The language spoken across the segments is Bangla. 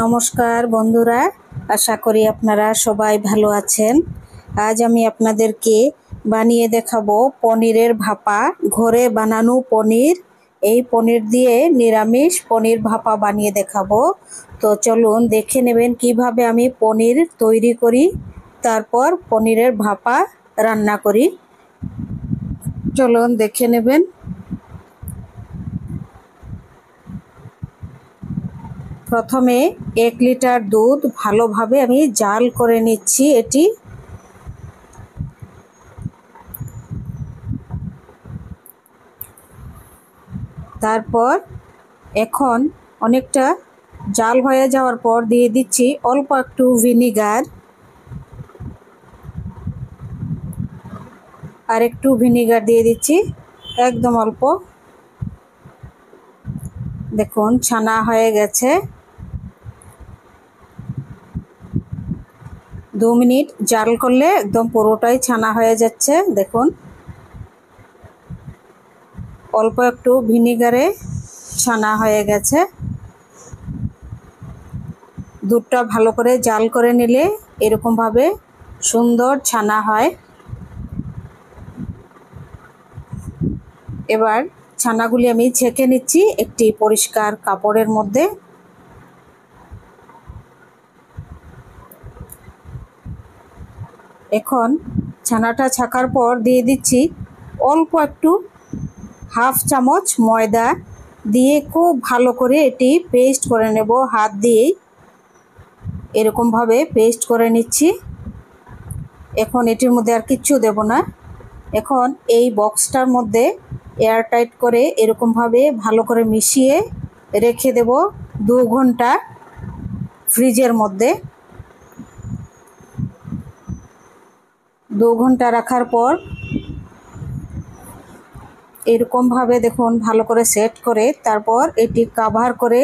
নমস্কার বন্ধুরা, আশা করি আপনারা সবাই ভালো আছেন। আজ আমি আপনাদেরকে বানিয়ে দেখাবো পনিরের ভাপা, ঘরে বানানো পনির। এই পনির দিয়ে নিরামিষ পনির ভাপা বানিয়ে দেখাবো। তো চলুন দেখে নেবেন কিভাবে আমি পনির তৈরি করি, তারপর পনিরের ভাপা রান্না করি। চলুন দেখে নেবেন। প্রথমে 1 লিটার দুধ ভালোভাবে আমি জাল করে নিচ্ছি। তারপর এখন অনেকটা জাল হয়ে যাওয়ার পর দিয়ে দিচ্ছি অল্প একটু ভিনিগার, আর একটু ভিনিগার দিয়ে দিচ্ছি, একদম অল্প। দেখুন ছানা হয়ে গেছে। 2 মিনিট জাল করলে একদম পুরোটাই ছানা হয়ে যাচ্ছে। দেখুন অল্প একটু ভিনিগারে ছানা হয়ে গেছে। দুধটা ভালো করে জাল করে নিলে এরকমভাবে সুন্দর ছানা হয়। এবার ছানাগুলি আমি ছেঁকে নিচ্ছি একটি পরিষ্কার কাপড়ের মধ্যে। এখন ছানাটা ছাকার পর দিয়ে দিচ্ছি অল্প একটু হাফ চামচ ময়দা দিয়ে খুব ভালো করে এটি পেস্ট করে নেব। হাত দিয়েই এরকমভাবে পেস্ট করে নিচ্ছি। এখন এটির মধ্যে আর কিচ্ছু দেব না। এখন এই বক্সটার মধ্যে এয়ারটাইট করে এরকমভাবে ভালো করে মিশিয়ে রেখে দেব 2 ঘন্টা ফ্রিজের মধ্যে। 2 ঘন্টা রাখার পর এরকমভাবে দেখুন ভালো করে সেট করে তারপর এটি কভার করে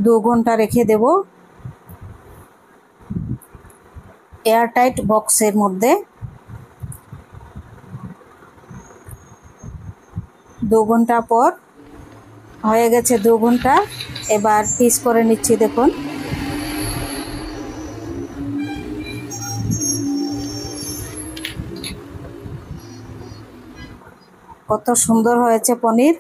2 ঘন্টা রেখে দেব এয়ারটাইট বক্সের মধ্যে। 2 ঘন্টা পর হয়ে গেছে 2 ঘন্টা। এবার পিস করে নিচ্ছি। দেখুন কত সুন্দর হয়েছে পনির।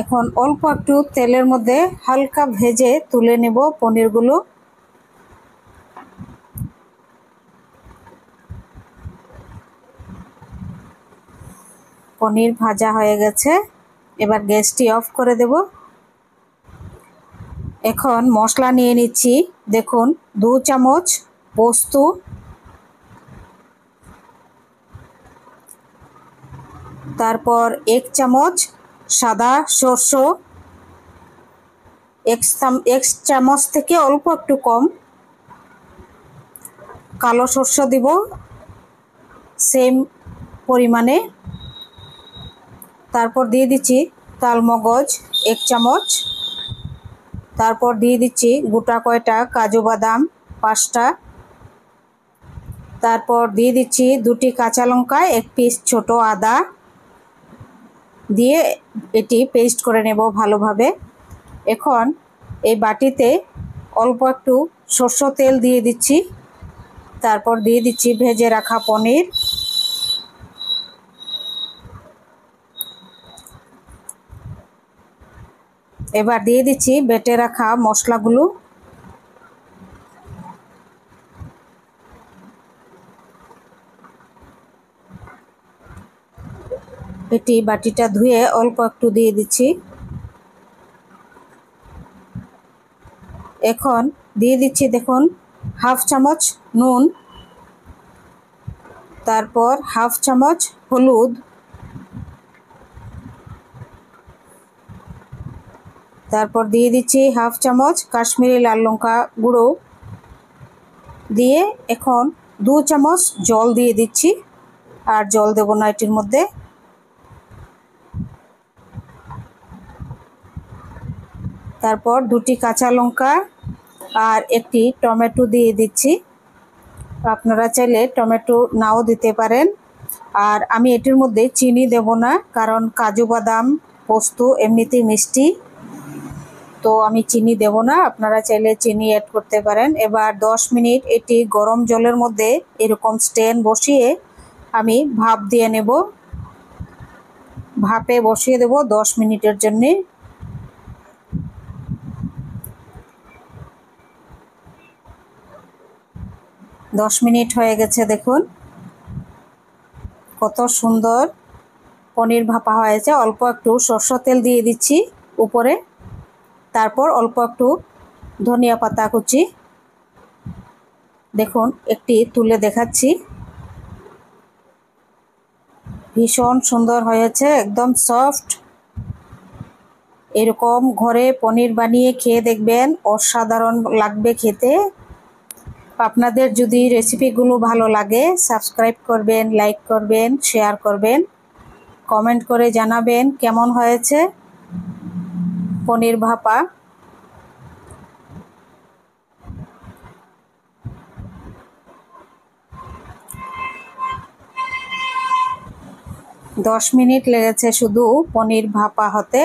এখন অল্প একটু তেলের মধ্যে হালকা ভেজে তুলে নেব পনিরগুলো। পনির ভাজা হয়ে গেছে। এবার গ্যাসটি অফ করে দেব। এখন মশলা নিয়ে নিচ্ছি। দেখুন 2 চামচ পোস্ত, তারপর 1 চামচ সাদা সরষ, 1 চামচ থেকে অল্প একটু কম কালো সরষ দিব সেম পরিমাণে। তারপর দিয়ে দিচ্ছি তালমগজ 1 চামচ, তারপর দিয়ে দিচ্ছি গোটা কয়টা কাজু বাদাম 5টা, তারপর দিয়ে দিচ্ছি 2টি কাঁচা লঙ্কা, 1 পিস ছোট আদা দিয়ে এটি পেস্ট করে নেব ভালোভাবে। এখন এই বাটিতে অল্প একটু সরষের তেল দিয়ে দিচ্ছি, তারপর দিয়ে দিচ্ছি ভেজে রাখা পনির। এবার দিয়ে দিচ্ছি বেটে রাখা মশলাগুলো। এটি বাটিটা ধুয়ে অল্প একটু দিয়ে দিচ্ছি। এখন দিয়ে দিচ্ছি দেখুন হাফ চামচ নুন, তারপর হাফ চামচ হলুদ, তারপর দিয়ে দিচ্ছি হাফ চামচ কাশ্মীরি লাল লঙ্কা গুঁড়ো দিয়ে এখন 2 চামচ জল দিয়ে দিচ্ছি। আর জল দেব না এটির মধ্যে। তারপর 2টি কাঁচা লঙ্কা আর একটি টমেটো দিয়ে দিচ্ছি। আপনারা চাইলে টমেটো নাও দিতে পারেন। আর আমি এটির মধ্যে চিনি দেব না, কারণ কাজু বাদাম পোস্ত এমনিতেই মিষ্টি, তো আমি চিনি দেব না। আপনারা চাইলে চিনি অ্যাড করতে পারেন। এবার 10 মিনিট এটি গরম জলের মধ্যে এরকম স্ট্যান্ড বসিয়ে আমি ভাপ দিয়ে নেব। ভাপে বসিয়ে দেব 10 মিনিটের জন্যে। দশ মিনিট হয়ে গেছে, দেখুন কত সুন্দর পনির ভাপা হয়েছে। অল্প একটু সরষের তেল দিয়ে দিচ্ছি উপরে, তারপর অল্প একটু ধনিয়া পাতা কুচি। দেখুন একটি তুলে দেখাচ্ছি, ভীষণ সুন্দর হয়েছে, একদম সফট। এরকম ঘরে পনির বানিয়ে খেয়ে দেখবেন, অসাধারণ লাগবে খেতে। আপনাদের যদি রেসিপিগুলো ভালো লাগে সাবস্ক্রাইব করবেন, লাইক করবেন, শেয়ার করবেন, কমেন্ট করে জানাবেন কেমন হয়েছে পনির ভাপা। দশ মিনিট লেগেছে শুধু পনির ভাপা হতে।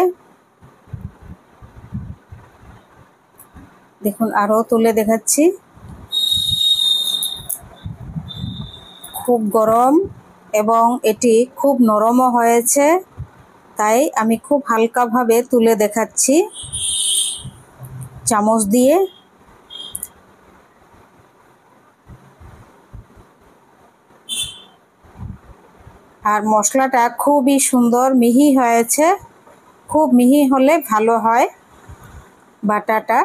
দেখুন আরও তুলে দেখাচ্ছি, খুব গরম এবং এটি খুব নরমও হয়েছে, তাই আমি খুব হালকাভাবে তুলে দেখাচ্ছি চামচ দিয়ে। আর মশলাটা খুবই সুন্দর মিহি হয়েছে, খুব মিহি হলে ভালো হয় বাটাটা।